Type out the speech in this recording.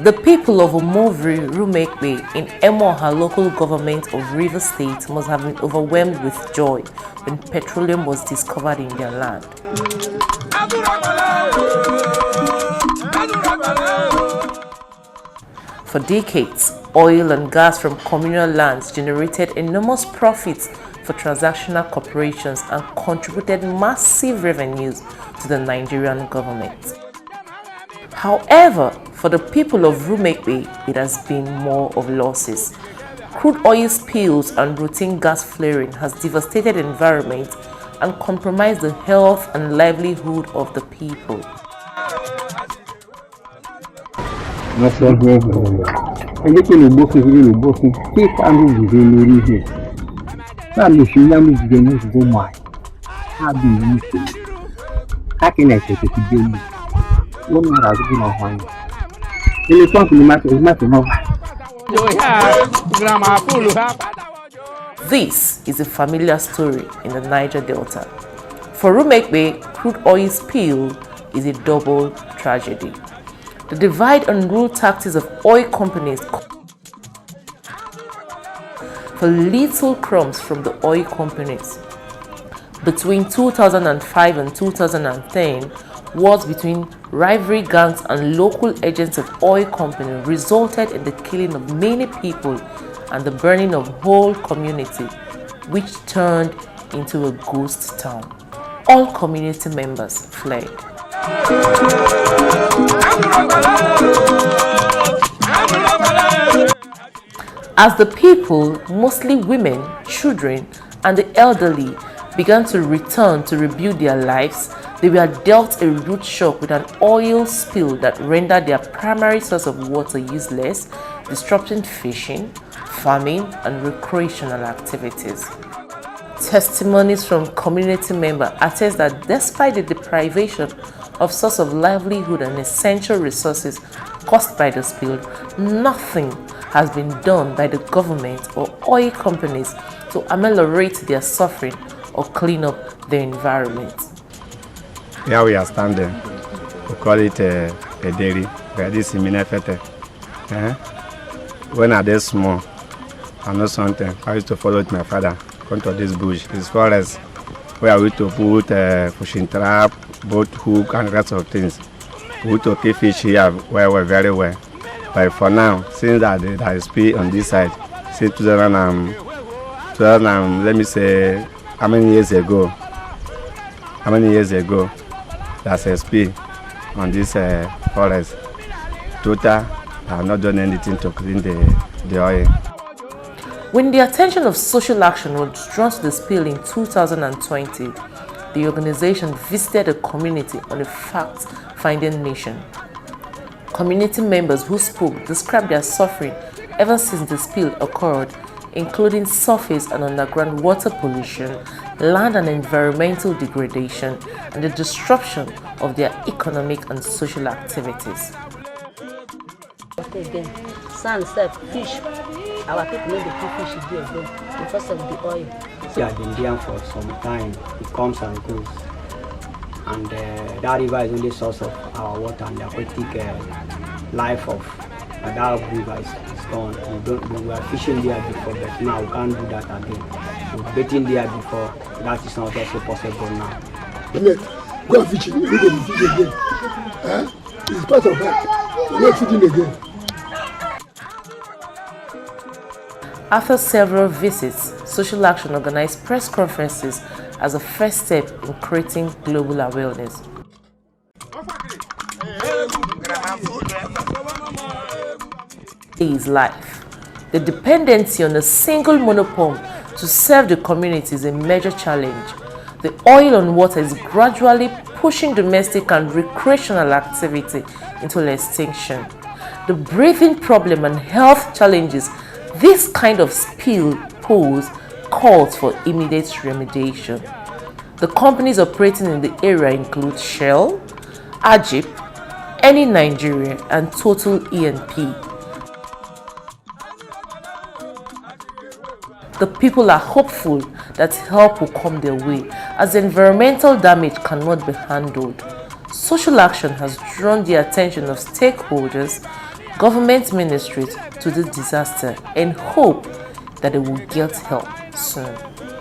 The people of Omoviri, Remeukpe in Emoha local government of Rivers State must have been overwhelmed with joy when petroleum was discovered in their land. For decades, oil and gas from communal lands generated enormous profits for transactional corporations and contributed massive revenues to the Nigerian government. However, for the people of Remeukpe, it has been more of losses. Crude oil spills and routine gas flaring has devastated the environment and compromised the health and livelihood of the people. This is a familiar story in the Niger Delta. For Remeukpe, crude oil spill is a double tragedy. The divide and rule tactics of oil companies for little crumbs from the oil companies. Between 2005 and 2010, wars between rivalry gangs and local agents of oil companies resulted in the killing of many people and the burning of whole community, which turned into a ghost town. All community members fled. As the people, mostly women, children, and the elderly, began to return to rebuild their lives, they were dealt a rude shock with an oil spill that rendered their primary source of water useless, disrupting fishing, farming, and recreational activities. Testimonies from community members attest that despite the deprivation of source of livelihood and essential resources caused by the spill, nothing has been done by the government or oil companies to ameliorate their suffering or clean up the environment. Here we are standing. We call it a dairy. This is Remeukpe. When I was small, I know something. I used to follow with my father. Come to this bush, this forest, where we used to put fishing trap, boat hook, and rest of things. We used to keep fish here very well. But for now, since that there is spill on this side, since 2000, let me say, how many years ago, there's a spill on this forest. Total, I have not done anything to clean the oil. When the attention of social action was drawn to the spill in 2020, the organization visited the community on a fact-finding mission. Community members who spoke described their suffering ever since the spill occurred, including surface and underground water pollution, land and environmental degradation, and the disruption of their economic and social activities. Again, sand, fish. Our people know the fish here again because of the oil. They have been there for some time. It comes and goes. And that river is only source of our water and the aquatic life of that river is gone. We were fishing there before, but now we can't do that again. We were bathing there before. That is not also possible now. Go and fishing. We go to fish again. It's part of that. We are fishing again. After several visits, Social Action organized press conferences as a first step in creating global awareness. Is life. The dependency on a single monopole to serve the community is a major challenge. The oil and water is gradually pushing domestic and recreational activity into extinction. The breathing problem and health challenges this kind of spill pose calls for immediate remediation. The companies operating in the area include Shell, Ajip, Eni Nigeria, and Total E&P. The people are hopeful that help will come their way as the environmental damage cannot be handled. Social action has drawn the attention of stakeholders, government ministries to this disaster and hope that they will get help soon.